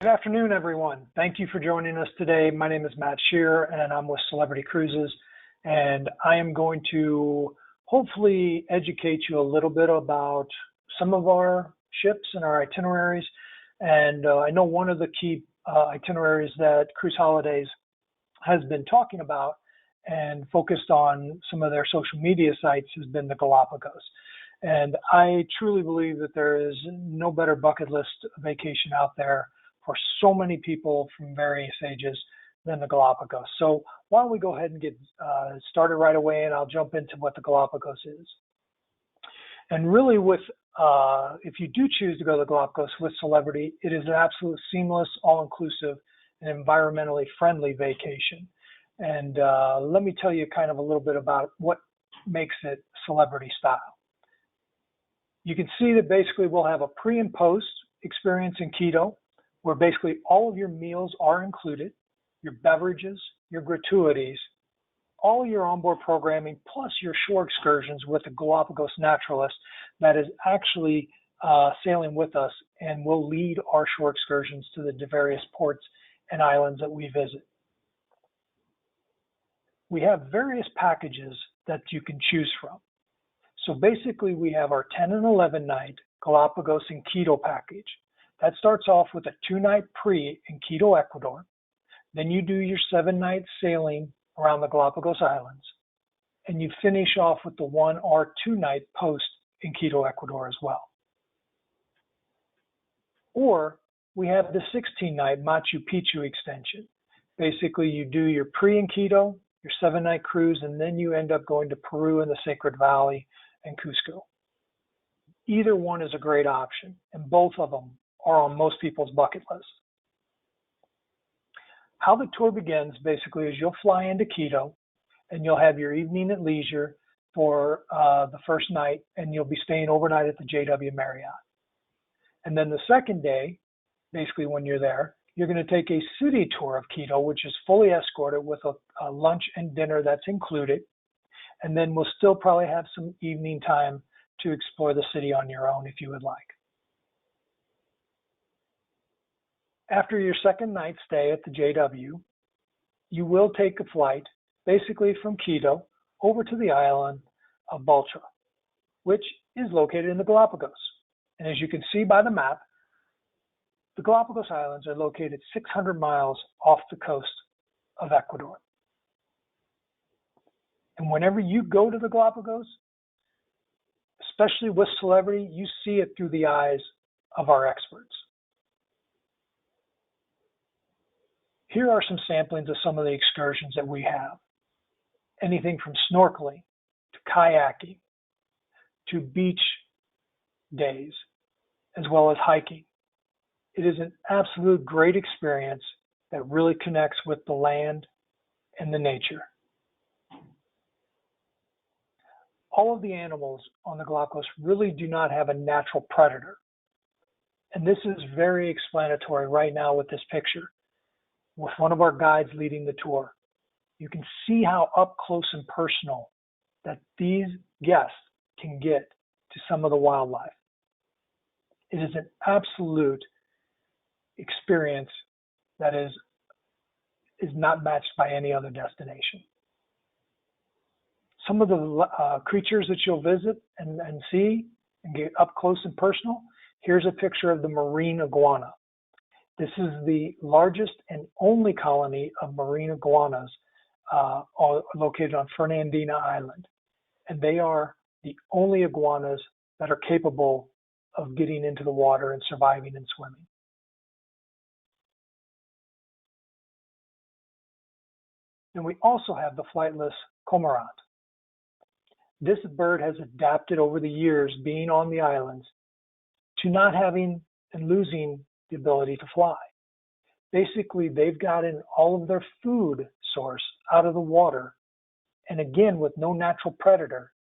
Good afternoon, everyone. Thank you for joining us today. My name is Matt Shear, and I'm with Celebrity Cruises, and I am going to hopefully educate you a little bit about some of our ships and our itineraries. And I know one of the key itineraries that Cruise Holidays has been talking about and focused on some of their social media sites has been the Galapagos. And I truly believe that there is no better bucket list vacation out there for so many people from various ages than the Galapagos. So why don't we go ahead and get started right away, and I'll jump into what the Galapagos is. And really with, if you do choose to go to the Galapagos with Celebrity, it is an absolute seamless, all-inclusive, and environmentally friendly vacation. And let me tell you kind of a little bit about what makes it Celebrity style. You can see that basically we'll have a pre and post experience in Quito, where basically all of your meals are included, your beverages, your gratuities, all your onboard programming, plus your shore excursions with the Galapagos naturalist that is actually sailing with us and will lead our shore excursions to the various ports and islands that we visit. We have various packages that you can choose from. So basically we have our 10 and 11 night Galapagos and Quito package. That starts off with a 2-night pre in Quito, Ecuador. Then you do your 7-night sailing around the Galapagos Islands. And you finish off with the 1 or 2-night post in Quito, Ecuador as well. Or we have the 16-night Machu Picchu extension. Basically, you do your pre in Quito, your 7-night cruise, and then you end up going to Peru and the Sacred Valley and Cusco. Either one is a great option, and both of them are on most people's bucket list. How the tour begins basically is you'll fly into Quito and you'll have your evening at leisure for the first night, and you'll be staying overnight at the JW Marriott. And then the second day, basically when you're there, you're going to take a city tour of Quito, which is fully escorted with a lunch and dinner that's included. And then we'll still probably have some evening time to explore the city on your own if you would like. After your second night stay at the JW, you will take a flight basically from Quito over to the island of Baltra, which is located in the Galapagos. And as you can see by the map, the Galapagos Islands are located 600 miles off the coast of Ecuador. And whenever you go to the Galapagos, especially with Celebrity, you see it through the eyes of our experts. Here are some samplings of some of the excursions that we have. Anything from snorkeling to kayaking to beach days, as well as hiking. It is an absolute great experience that really connects with the land and the nature. All of the animals on the Galapagos really do not have a natural predator. And this is very explanatory right now with this picture, with one of our guides leading the tour. You can see how up close and personal that these guests can get to some of the wildlife. It is an absolute experience that is not matched by any other destination. Some of the creatures that you'll visit and see and get up close and personal, here's a picture of the marine iguana. This is the largest and only colony of marine iguanas located on Fernandina Island. And they are the only iguanas that are capable of getting into the water and surviving and swimming. And we also have the flightless cormorant. This bird has adapted over the years, being on the islands, to not having and losing the ability to fly. Basically, they've gotten all of their food source out of the water. And again, with no natural predator,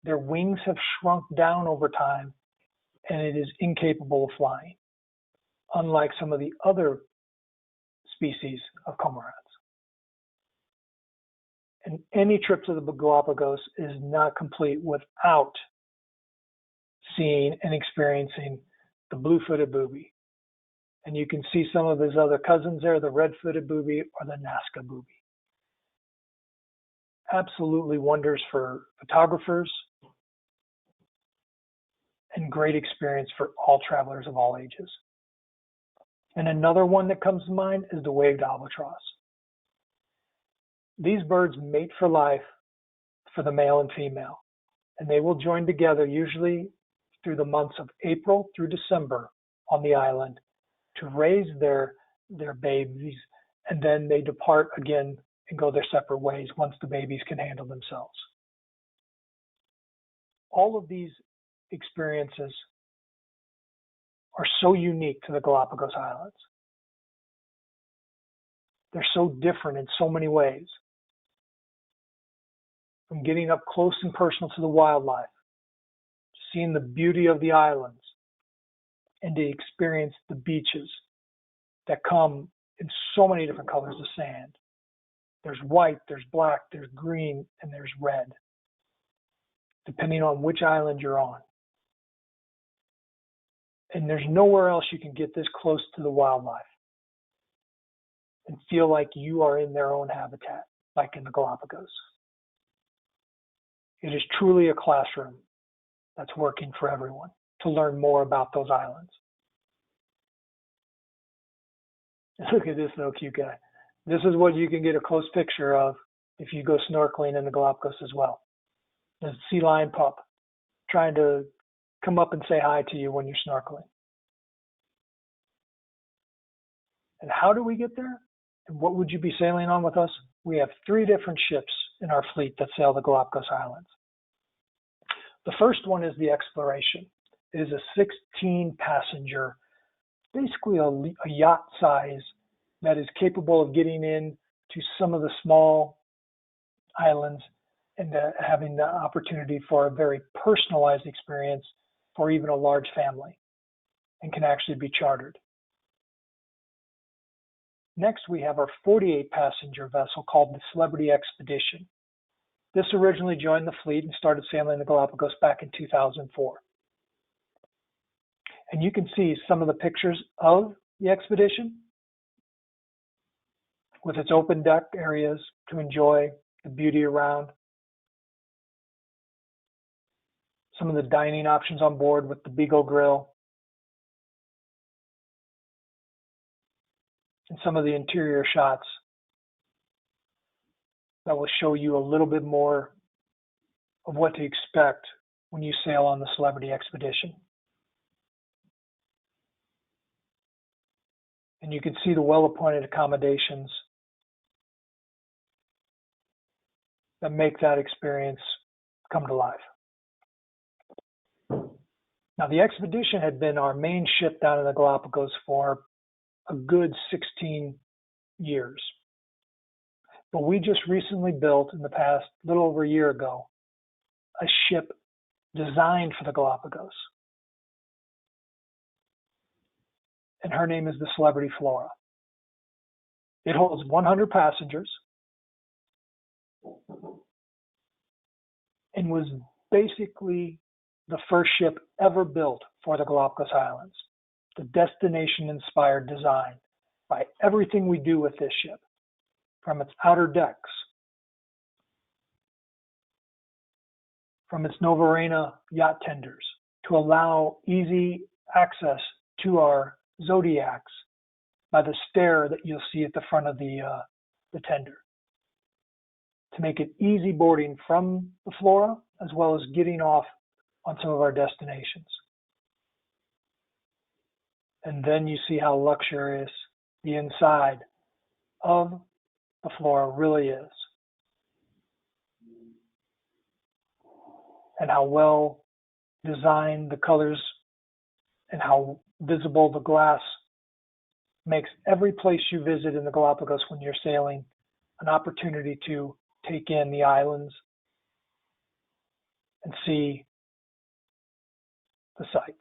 their wings have shrunk down over time, and it is incapable of flying, unlike some of the other species of cormorants. And any trip to the Galapagos is not complete without seeing and experiencing the blue-footed booby. And you can see some of his other cousins there, the red-footed booby or the Nazca booby. Absolutely wonders for photographers and great experience for all travelers of all ages. And another one that comes to mind is the waved albatross. These birds mate for life for the male and female, and they will join together usually through the months of April through December on the island to raise their babies, and then they depart again and go their separate ways once the babies can handle themselves. All of these experiences are so unique to the Galapagos Islands. They're so different in so many ways. From getting up close and personal to the wildlife, seeing the beauty of the islands, and to experience the beaches that come in so many different colors of sand. There's white, there's black, there's green, and there's red, depending on which island you're on. And there's nowhere else you can get this close to the wildlife and feel like you are in their own habitat, like in the Galapagos. It is truly a classroom that's working for everyone to learn more about those islands. Look at this little cute guy. This is what you can get a close picture of if you go snorkeling in the Galapagos as well. The sea lion pup trying to come up and say hi to you when you're snorkeling. And how do we get there? And what would you be sailing on with us? We have 3 different ships in our fleet that sail the Galapagos Islands. The first one is the Exploration. It is a 16-passenger, basically a yacht size that is capable of getting in to some of the small islands and having the opportunity for a very personalized experience for even a large family, and can actually be chartered. Next, we have our 48-passenger vessel called the Celebrity Expedition. This originally joined the fleet and started sailing the Galapagos back in 2004. And you can see some of the pictures of the expedition with its open deck areas to enjoy the beauty around. Some of the dining options on board with the Beagle Grill. And some of the interior shots that will show you a little bit more of what to expect when you sail on the Celebrity Expedition. And you can see the well-appointed accommodations that make that experience come to life. Now, the Expedition had been our main ship down in the Galapagos for a good 16 years. But we just recently built, in the past, little over a year ago, a ship designed for the Galapagos. And her name is the Celebrity Flora. It holds 100 passengers and was basically the first ship ever built for the Galapagos Islands. The destination-inspired design by everything we do with this ship, from its outer decks, from its Veranda yacht tenders, to allow easy access to our Zodiacs by the stair that you'll see at the front of the tender, to make it easy boarding from the Flora as well as getting off on some of our destinations. And then you see how luxurious the inside of the Flora really is, and how well designed the colors and how visible the glass makes every place you visit in the Galapagos when you're sailing an opportunity to take in the islands and see the sights.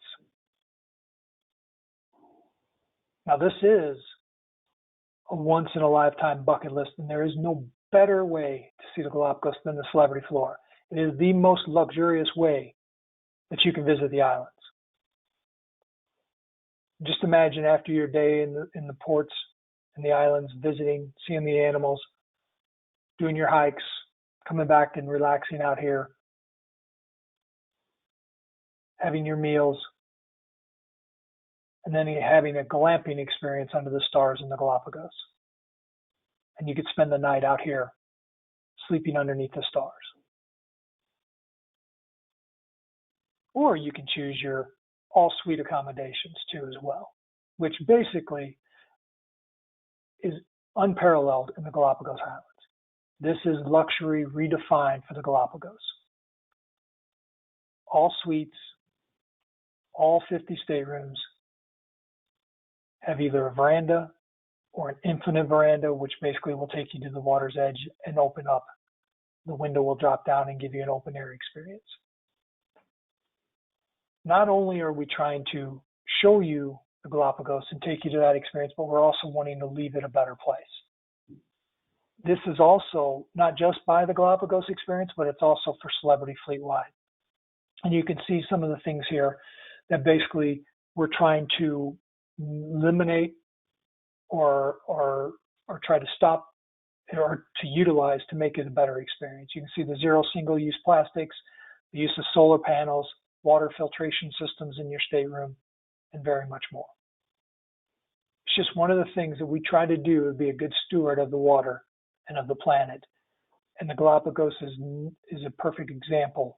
Now, this is a once-in-a-lifetime bucket list, and there is no better way to see the Galapagos than the Celebrity Flora. It is the most luxurious way that you can visit the islands. Just imagine after your day in the ports and the islands, visiting, seeing the animals, doing your hikes, coming back and relaxing out here, having your meals, and then having a glamping experience under the stars in the Galapagos. And you could spend the night out here, sleeping underneath the stars. Or you can choose your all-suite accommodations too as well, which basically is unparalleled in the Galapagos Islands. This is luxury redefined for the Galapagos. All suites, all 50 staterooms have either a veranda or an infinite veranda, which basically will take you to the water's edge and open up. The window will drop down and give you an open air experience. Not only are we trying to show you the Galapagos and take you to that experience, but we're also wanting to leave it a better place. This is also not just by the Galapagos experience, but it's also for Celebrity fleet-wide. And you can see some of the things here that basically we're trying to eliminate or try to stop or to utilize to make it a better experience. You can see the zero single-use plastics, the use of solar panels, water filtration systems in your stateroom, and very much more. It's just one of the things that we try to do to be a good steward of the water and of the planet. And the Galapagos is a perfect example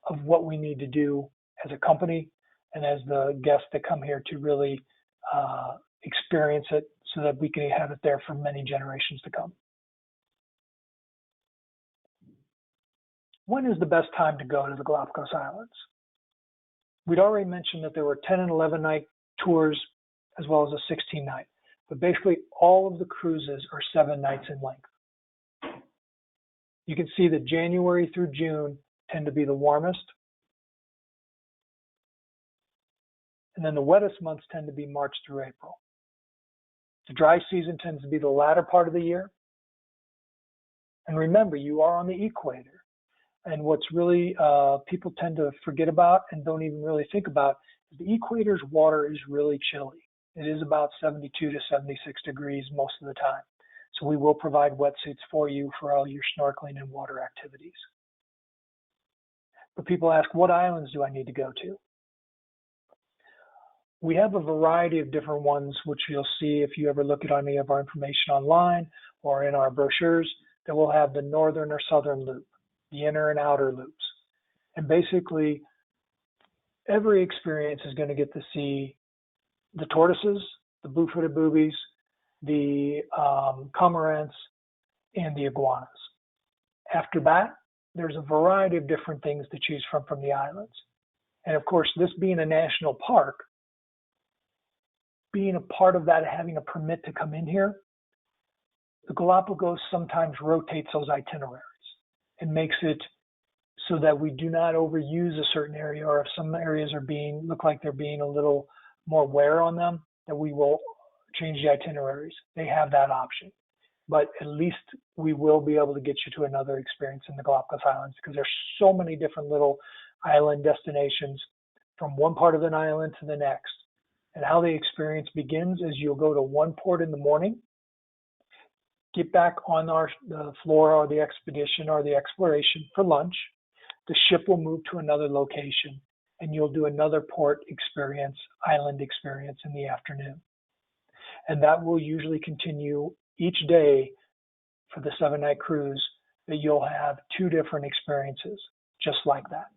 of what we need to do as a company and as the guests that come here to really experience it so that we can have it there for many generations to come. When is the best time to go to the Galapagos Islands? We'd already mentioned that there were 10 and 11 night tours as well as a 16 night, but basically all of the cruises are 7 nights in length. You can see that January through June tend to be the warmest, and then the wettest months tend to be March through April. The dry season tends to be the latter part of the year. And remember, you are on the equator. And what's really people tend to forget about and don't even really think about is the equator's water is really chilly. It is about 72 to 76 degrees most of the time. So we will provide wetsuits for you for all your snorkeling and water activities. But people ask, what islands do I need to go to? We have a variety of different ones, which you'll see if you ever look at any of our information online or in our brochures, that will have the northern or southern loop, the inner and outer loops. And basically, every experience is going to get to see the tortoises, the blue-footed boobies, the cormorants, and the iguanas. After that, there's a variety of different things to choose from the islands. And of course, this being a national park, being a part of that, having a permit to come in here, the Galapagos sometimes rotates those itineraries and makes it so that we do not overuse a certain area, or if some areas are look like they're being a little more wear on them, that we will change the itineraries. They have that option. But at least we will be able to get you to another experience in the Galapagos Islands, because there's so many different little island destinations from one part of an island to the next. And how the experience begins is you'll go to one port in the morning, get back on the floor or the expedition or the exploration for lunch. The ship will move to another location, and you'll do another port experience, island experience in the afternoon. And that will usually continue each day for the 7-night cruise, that you'll have 2 different experiences just like that,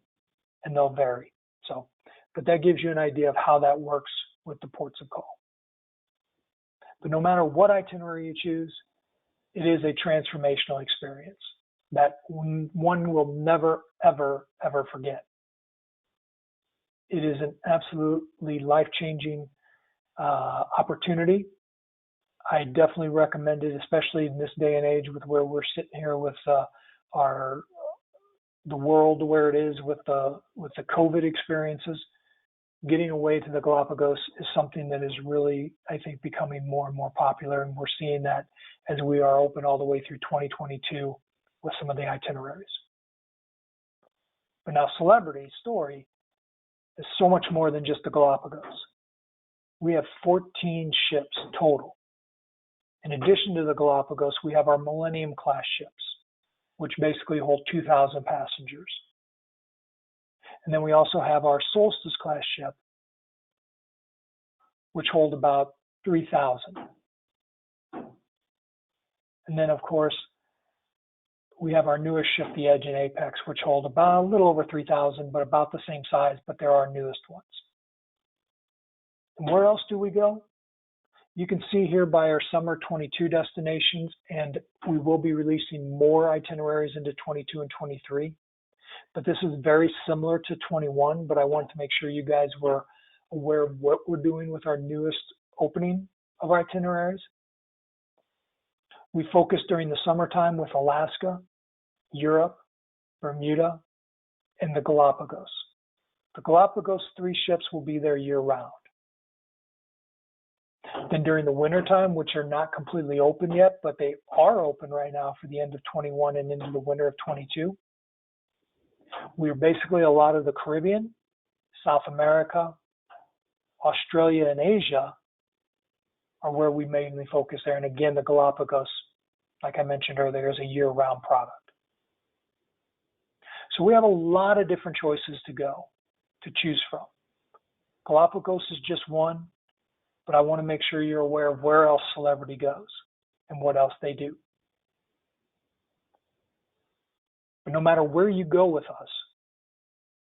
and they'll vary. So, but that gives you an idea of how that works with the ports of call. But no matter what itinerary you choose, it is a transformational experience that one will never, ever, ever forget. It is an absolutely life-changing opportunity. I definitely recommend it, especially in this day and age with where we're sitting here with the world where it is with the COVID experiences. Getting away to the Galapagos is something that is really, I think, becoming more and more popular, and we're seeing that as we are open all the way through 2022 with some of the itineraries. But now Celebrity's story is so much more than just the Galapagos. we have 14 ships total. In addition to the Galapagos, we have our Millennium class ships, which basically hold 2,000 passengers. And then we also have our Solstice class ship, which hold about 3,000. And then, of course, we have our newest ship, the Edge and Apex, which hold about a little over 3,000, but about the same size, but they're our newest ones. And where else do we go? You can see here by our summer 22 destinations, and we will be releasing more itineraries into 22 and 23. But this is very similar to 21, but I wanted to make sure you guys were aware of what we're doing with our newest opening of itineraries. We focus during the summertime with Alaska, Europe, Bermuda, and the Galapagos. The Galapagos 3 ships will be there year-round. Then during the wintertime, which are not completely open yet, but they are open right now for the end of 21 and into the winter of 22, we're basically a lot of the Caribbean, South America, Australia, and Asia are where we mainly focus there. And again, the Galapagos, like I mentioned earlier, is a year-round product. So we have a lot of different choices to choose from. Galapagos is just one, but I want to make sure you're aware of where else Celebrity goes and what else they do. But no matter where you go with us,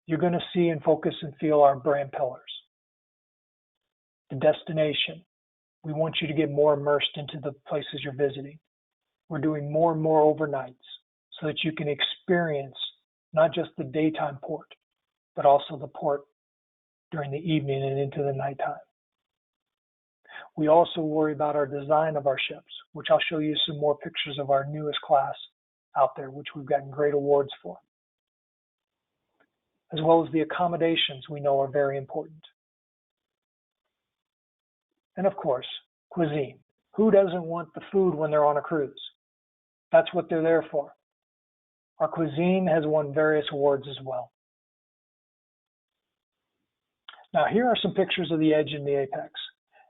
you're going to see and focus and feel our brand pillars. The destination. We want you to get more immersed into the places you're visiting. We're doing more and more overnights so that you can experience not just the daytime port, but also the port during the evening and into the nighttime. We also worry about our design of our ships, which I'll show you some more pictures of our newest class out there, which we've gotten great awards for, as well as the accommodations we know are very important. And of course, cuisine. Who doesn't want the food when they're on a cruise? That's what they're there for. Our cuisine has won various awards as well. Now here are some pictures of the Edge and the Apex.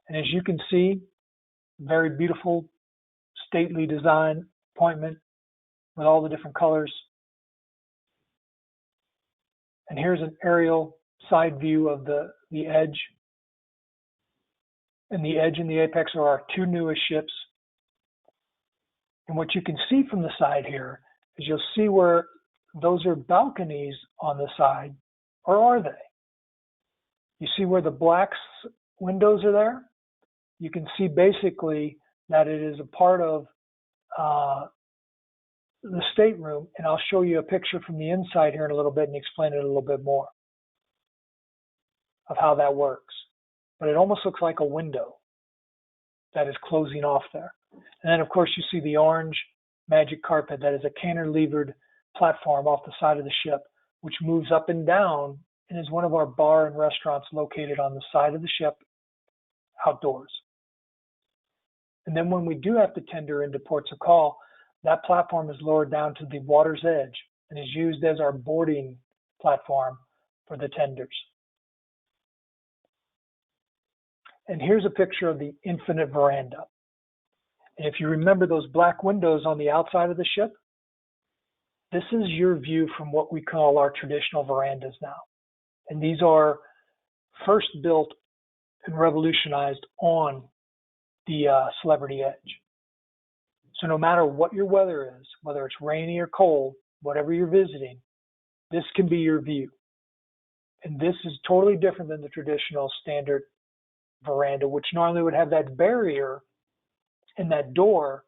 And as you can see, very beautiful, stately design appointment with all the different colors. And here's an aerial side view of the Edge. And the Edge and the Apex are our 2 newest ships. And what you can see from the side here is you'll see where those are balconies on the side, or are they? You see where the black windows are there? You can see basically that it is a part of the stateroom, and I'll show you a picture from the inside here in a little bit and explain it a little bit more of how that works. But it almost looks like a window that is closing off there. And then, of course, you see the orange magic carpet that is a cantilevered platform off the side of the ship, which moves up and down and is one of our bar and restaurants located on the side of the ship outdoors. And then when we do have to tender into ports of call, that platform is lowered down to the water's edge and is used as our boarding platform for the tenders. And here's a picture of the Infinite Veranda. And if you remember those black windows on the outside of the ship, this is your view from what we call our traditional verandas now. And these are first built and revolutionized on the Celebrity Edge. So no matter what your weather is, whether it's rainy or cold, whatever you're visiting, this can be your view. And this is totally different than the traditional standard veranda, which normally would have that barrier and that door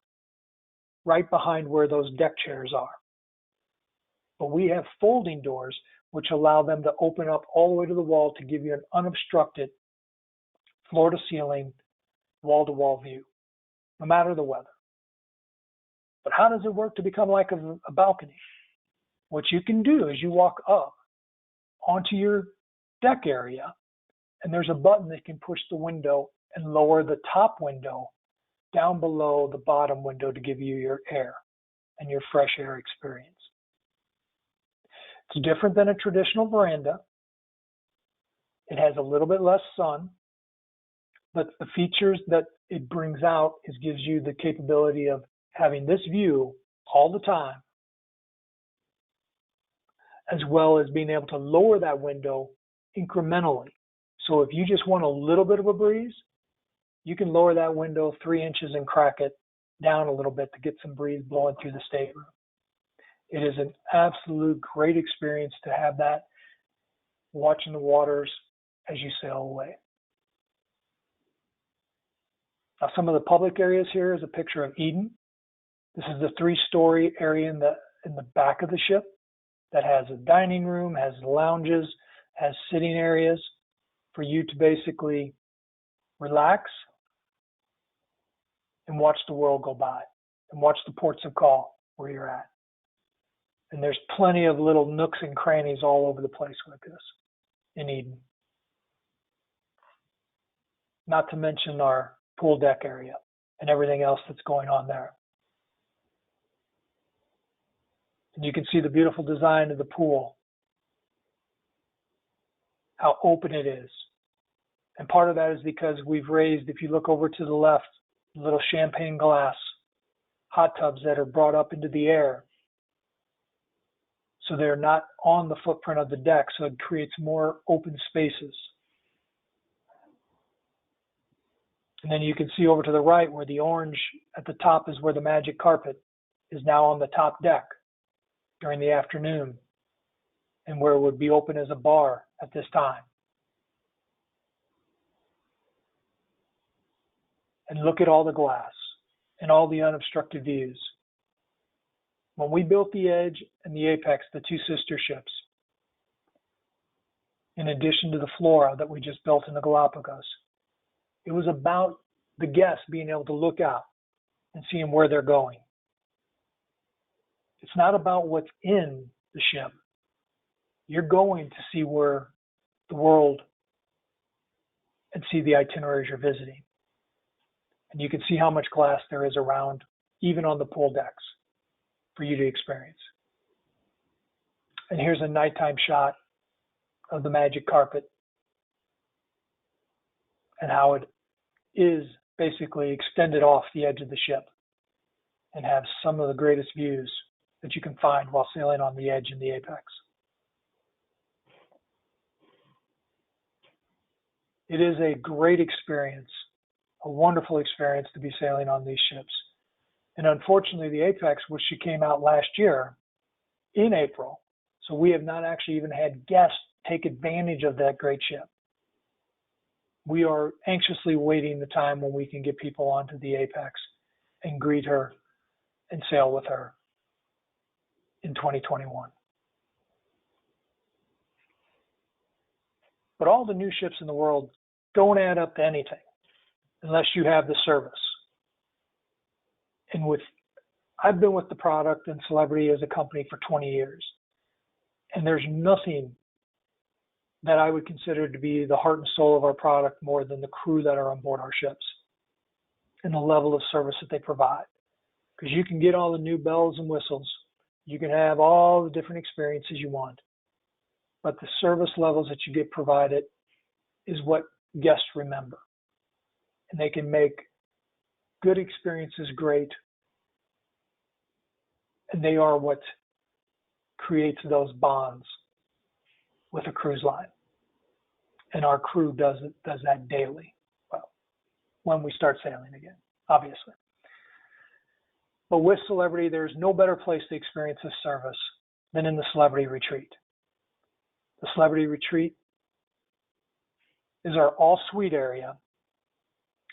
right behind where those deck chairs are. But we have folding doors which allow them to open up all the way to the wall to give you an unobstructed floor-to-ceiling, wall-to-wall view, no matter the weather. But how does it work to become like a balcony? What you can do is you walk up onto your deck area, and there's a button that can push the window and lower the top window down below the bottom window to give you your air and your fresh air experience. It's different than a traditional veranda. It has a little bit less sun, But the features that it brings out is gives you the capability of having this view all the time, as well as being able to lower that window incrementally. So if you just want a little bit of a breeze, you can lower that window 3 inches and crack it down a little bit to get some breeze blowing through the stateroom. It is an absolute great experience to have that, watching the waters as you sail away. Now, some of the public areas here is a picture of Eden. This is the 3-story area in the back of the ship that has a dining room, has lounges, has sitting areas for you to basically relax and watch the world go by and watch the ports of call where you're at. And there's plenty of little nooks and crannies all over the place like this in Eden. Not to mention our pool deck area and everything else that's going on there. And you can see the beautiful design of the pool, how open it is. And part of that is because we've raised, if you look over to the left, little champagne glass hot tubs that are brought up into the air. So they're not on the footprint of the deck, so it creates more open spaces. And then you can see over to the right where the orange at the top is where the magic carpet is now on the top deck during the afternoon, and where it would be open as a bar at this time. And look at all the glass and all the unobstructed views. When we built the Edge and the Apex, the 2 sister ships, in addition to the Flora that we just built in the Galapagos, it was about the guests being able to look out and seeing where they're going. It's not about what's in the ship. You're going to see where the world and see the itineraries you're visiting. And you can see how much glass there is around, even on the pool decks, for you to experience. And here's a nighttime shot of the magic carpet and how it is basically extended off the edge of the ship and have some of the greatest views that you can find while sailing on the Edge and the Apex. It is a great experience, a wonderful experience to be sailing on these ships. And unfortunately, the Apex, which she came out last year in April, so we have not actually even had guests take advantage of that great ship. We are anxiously waiting the time when we can get people onto the Apex and greet her and sail with her in 2021. But all the new ships in the world don't add up to anything unless you have the service. And I've been with the product and Celebrity as a company for 20 years, and there's nothing that I would consider to be the heart and soul of our product more than the crew that are on board our ships and the level of service that they provide. Because you can get all the new bells and whistles, you can have all the different experiences you want, but the service levels that you get provided is what guests remember. And they can make good experiences great, and they are what creates those bonds with a cruise line. And our crew does that daily. Well, when we start sailing again, obviously. But with Celebrity, there's no better place to experience this service than in the Celebrity Retreat. The Celebrity Retreat is our all-suite area,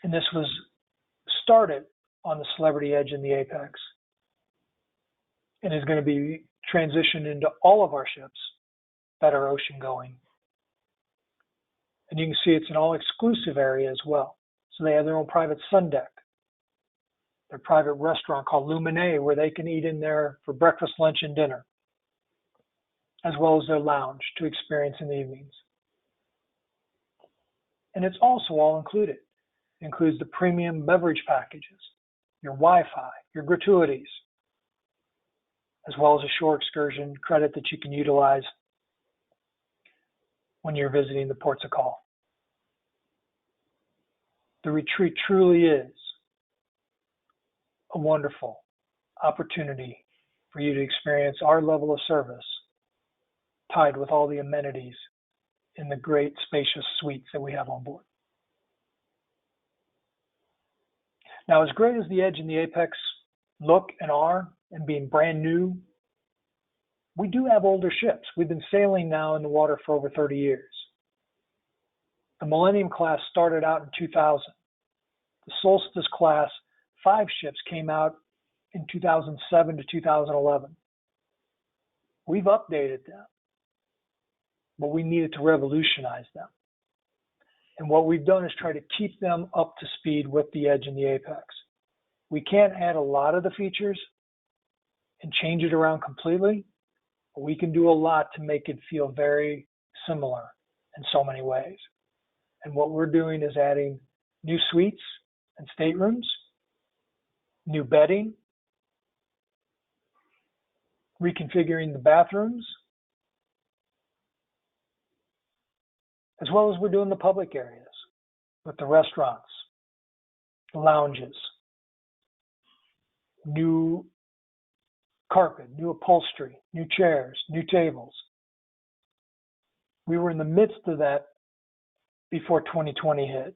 and this was started on the Celebrity Edge and the Apex, and is going to be transitioned into all of our ships that are ocean going. And you can see it's an all-exclusive area as well. So they have their own private sun deck, their private restaurant called Lumine, where they can eat in there for breakfast, lunch, and dinner, as well as their lounge to experience in the evenings. And it's also all included. It includes the premium beverage packages, your Wi-Fi, your gratuities, as well as a shore excursion credit that you can utilize when you're visiting the ports of call. The retreat truly is a wonderful opportunity for you to experience our level of service tied with all the amenities in the great spacious suites that we have on board. Now, as great as the Edge and the Apex look and are, and being brand new, we do have older ships. We've been sailing now in the water for over 30 years. The Millennium class started out in 2000. The Solstice class 5 ships came out in 2007 to 2011. We've updated them, but we needed to revolutionize them. And what we've done is try to keep them up to speed with the Edge and the Apex. We can't add a lot of the features and change it around completely, but we can do a lot to make it feel very similar in so many ways. And what we're doing is adding new suites and staterooms, new bedding, reconfiguring the bathrooms, as well as we're doing the public areas with the restaurants, the lounges, new carpet, new upholstery, new chairs, new tables. We were in the midst of that before 2020 hit,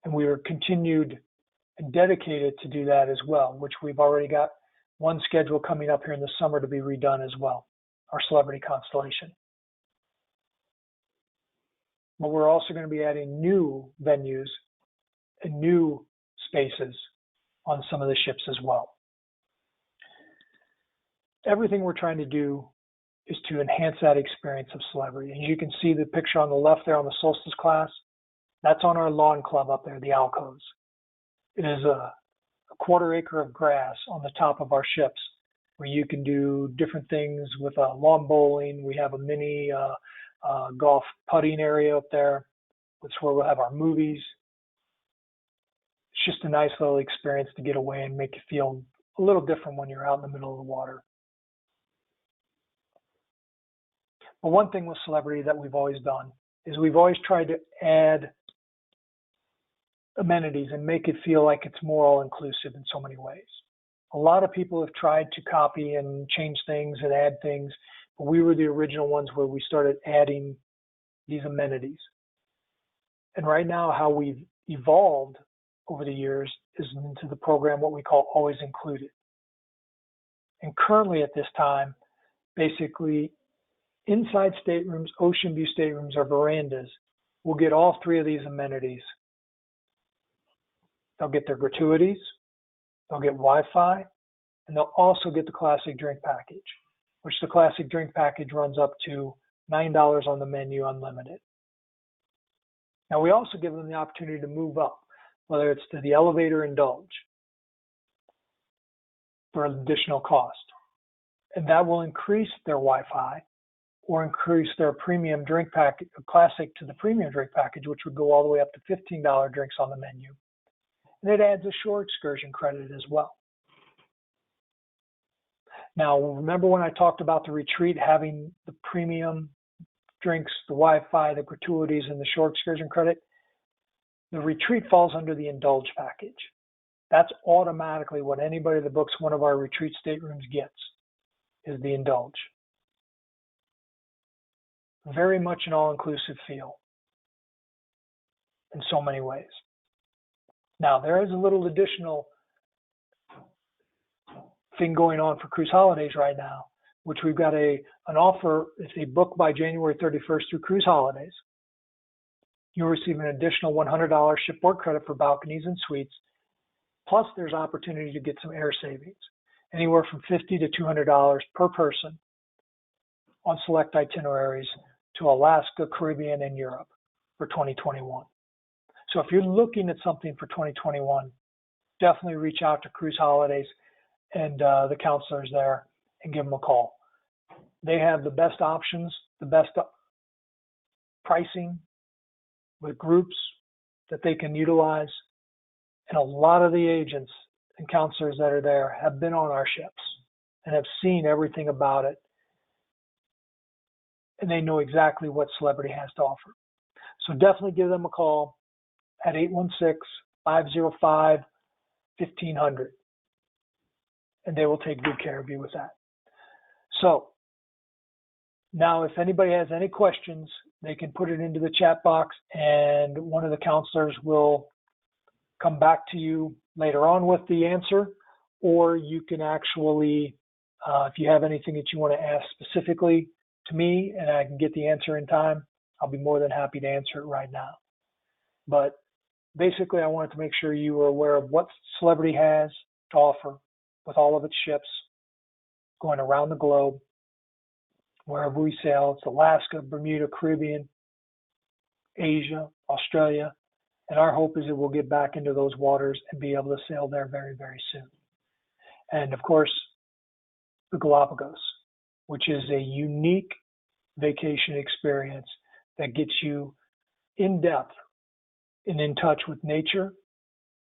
and we were continued and dedicated to do that as well, which we've already got one schedule coming up here in the summer to be redone as well, our Celebrity Constellation. But we're also going to be adding new venues and new spaces on some of the ships as well. Everything we're trying to do is to enhance that experience of Celebrity. And you can see the picture on the left there on the Solstice class. That's on our lawn club up there, the alcoves. It is a quarter acre of grass on the top of our ships where you can do different things with lawn bowling. We have a mini golf putting area up there. That's where we'll have our movies. It's just a nice little experience to get away and make you feel a little different when you're out in the middle of the water. But one thing with Celebrity that we've always done is we've always tried to add amenities and make it feel like it's more all-inclusive in so many ways. A lot of people have tried to copy and change things and add things, but we were the original ones where we started adding these amenities. And right now, how we've evolved over the years is into the program what we call Always Included. And currently at this time, basically inside staterooms, ocean view staterooms, or verandas will get all 3 of these amenities. They'll get their gratuities, they'll get Wi-Fi, and they'll also get the classic drink package, which the classic drink package runs up to $9 on the menu, unlimited. Now, we also give them the opportunity to move up, whether it's to the elevator indulge for an additional cost. And that will increase their Wi-Fi or increase their premium drink package, classic to the premium drink package, which would go all the way up to $15 drinks on the menu. And it adds a shore excursion credit as well. Now, remember when I talked about the retreat having the premium drinks, the Wi-Fi, the gratuities, and the shore excursion credit? The retreat falls under the indulge package. That's automatically what anybody that books one of our retreat staterooms gets, is the indulge. Very much an all-inclusive feel in so many ways. Now, there is a little additional thing going on for Cruise Holidays right now, which we've got an offer. If they book by January 31st through Cruise Holidays, you'll receive an additional $100 shipboard credit for balconies and suites. Plus, there's opportunity to get some air savings, anywhere from $50 to $200 per person on select itineraries to Alaska, Caribbean, and Europe for 2021. So if you're looking at something for 2021, definitely reach out to Cruise Holidays and the counselors there and give them a call. They have the best options, the best pricing with groups that they can utilize. And a lot of the agents and counselors that are there have been on our ships and have seen everything about it. And they know exactly what Celebrity has to offer. So definitely give them a call at 816-505-1500. And they will take good care of you with that. So now, if anybody has any questions, they can put it into the chat box, and one of the counselors will come back to you later on with the answer, or you can actually, if you have anything that you want to ask specifically to me and I can get the answer in time, I'll be more than happy to answer it right now. But basically, I wanted to make sure you were aware of what Celebrity has to offer with all of its ships going around the globe, wherever we sail. It's Alaska, Bermuda, Caribbean, Asia, Australia, and our hope is that we'll get back into those waters and be able to sail there very, very soon. And of course, the Galapagos, which is a unique vacation experience that gets you in depth and in touch with nature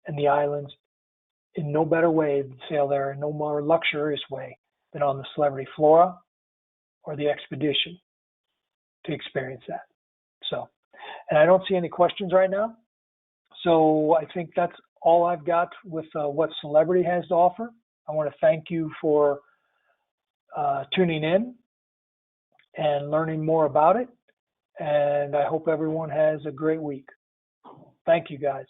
and the islands in no better way to sail there, in no more luxurious way than on the Celebrity Flora or the Expedition to experience that. So, and I don't see any questions right now. So I think that's all I've got with what Celebrity has to offer. I want to thank you for tuning in and learning more about it. And I hope everyone has a great week. Thank you, guys.